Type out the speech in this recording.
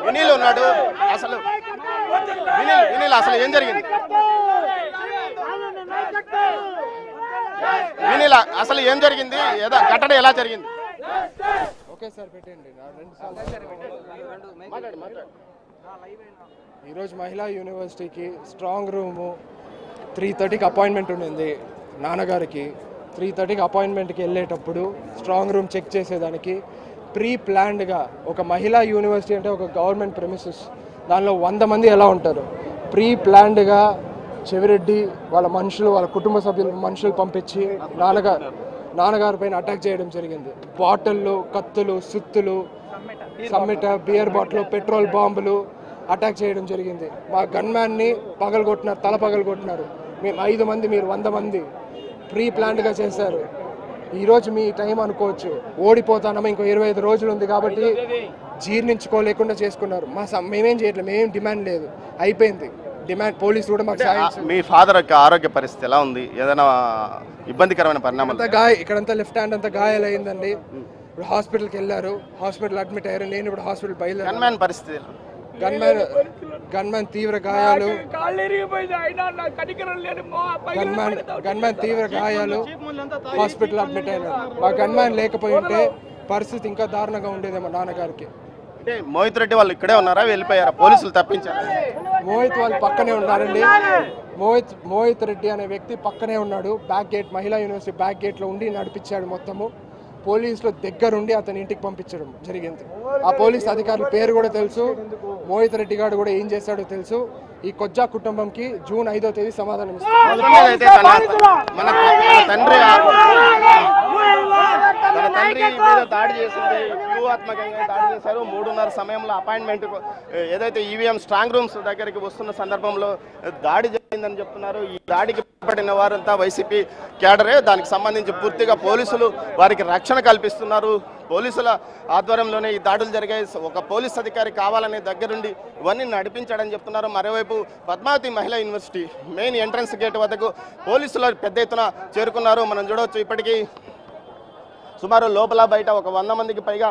వినీల్ ఉన్నాడు. అసలు వినీల్ అసలు ఏం జరిగింది? వినీల్ అసలు ఏం జరిగింది? ఘటన ఎలా జరిగింది? ఓకే సార్ పెట్టండి. ఈరోజు మహిళా యూనివర్సిటీకి స్ట్రాంగ్ రూము 3:30కి అపాయింట్మెంట్ ఉండింది నాన్నగారికి. 3:30కి అపాయింట్మెంట్కి వెళ్ళేటప్పుడు స్ట్రాంగ్ రూమ్ చెక్ చేసేదానికి ప్రీ ప్లాన్డ్గా ఒక మహిళా యూనివర్సిటీ అంటే ఒక గవర్నమెంట్ ప్రెమిసెస్, దానిలో 100 మంది ఎలా ఉంటారు, ప్రీ ప్లాన్డ్గా చెవిరెడ్డి వాళ్ళ మనుషులు, వాళ్ళ కుటుంబ సభ్యుల మనుషులు పంపించి నాన్నగారి పైన అటాక్ చేయడం జరిగింది. బాటిళ్ళు, కత్తులు, సుత్తులు, సమ్మెట, బియర్ బాటిల్, పెట్రోల్ బాంబులు అటాక్ చేయడం జరిగింది. మా గన్మ్యాన్ని పగలగొట్టినారు, తల పగలగొట్టినారు. మేము 5 మంది, మీరు 100 మంది ప్రీ ప్లాన్డ్గా చేశారు. ఈరోజు మీ టైం అనుకోవచ్చు, ఓడిపోతానమా, ఇంకో 25 రోజులు ఉంది కాబట్టి జీర్ణించుకోలేకుండా చేసుకున్నారు. మేమేం చేయట్లేదు, మేమేం డిమాండ్ లేదు, అయిపోయింది డిమాండ్. పోలీసులు కూడా మాకు సాయం. మీ ఫాదర్ యొక్క ఆరోగ్య పరిస్థితి ఎలా ఉంది? ఏదైనా ఇబ్బందికరమైన పరిణామం? ఇక్కడంతా లెఫ్ట్ హ్యాండ్ అంతా గాయాలైందండి. ఇప్పుడు హాస్పిటల్కి వెళ్ళారు, హాస్పిటల్ అడ్మిట్ అయ్యారు. నేను ఇప్పుడు హాస్పిటల్ బయలుదేరాను. పరిస్థితి గన్మ్యాన్ తీవ్ర గాయాలు, గన్మ్యాన్ తీవ్ర గాయాలు, హాస్పిటల్ అడ్మిట్ అయినారు. మా గన్మ్యాన్ లేకపోయి ఉంటే పరిస్థితి ఇంకా దారుణంగా ఉండేదేమో నాన్నగారికి. అంటే మోహిత్ రెడ్డి వాళ్ళు ఇక్కడే ఉన్నారా, వెళ్ళిపోయారా? పోలీసులు తప్పించారు. మోహిత్ వాళ్ళు పక్కనే ఉన్నారండి. మోహిత్ రెడ్డి అనే వ్యక్తి పక్కనే ఉన్నాడు. బ్యాక్ గేట్, మహిళా యూనివర్సిటీ బ్యాక్ గేట్లో ఉండి నడిపించాడు మొత్తము. పోలీసులు దగ్గరుండి అతని ఇంటికి పంపించడం జరిగింది. ఆ పోలీస్ అధికారుల పేరు కూడా తెలుసు. మోహిత్ రెడ్డి గారు కూడా ఏం చేశాడో తెలుసు. ఈ కొజ్జా కుటుంబంకి జూన్ 5వ తేదీ సమాధానం ఇస్తారు. తన తండ్రి మీద దాడి చేసింది, వ్యూహాత్మకంగా దాడి చేశారు. 3:30 సమయంలో అపాయింట్మెంట్ ఏదైతే ఈవీఎం స్ట్రాంగ్ రూమ్స్ దగ్గరికి వస్తున్న సందర్భంలో దాడి జరిగిందని చెప్తున్నారు. ఈ దాడికి పడిన వారంతా వైసీపీ క్యాడరే. దానికి సంబంధించి పూర్తిగా పోలీసులు వారికి రక్షణ కల్పిస్తున్నారు. పోలీసుల ఆధ్వర్యంలోనే ఈ దాడులు జరిగాయి. ఒక పోలీస్ అధికారి కావాలనే దగ్గరుండి ఇవన్నీ నడిపించాడని చెప్తున్నారు. మరోవైపు పద్మావతి మహిళా యూనివర్సిటీ మెయిన్ ఎంట్రన్స్ గేట్ వద్దకు పోలీసులు పెద్ద ఎత్తున చేరుకున్నారు. మనం చూడవచ్చు ఇప్పటికీ సుమారు లోపల బయట ఒక 100 మందికి పైగా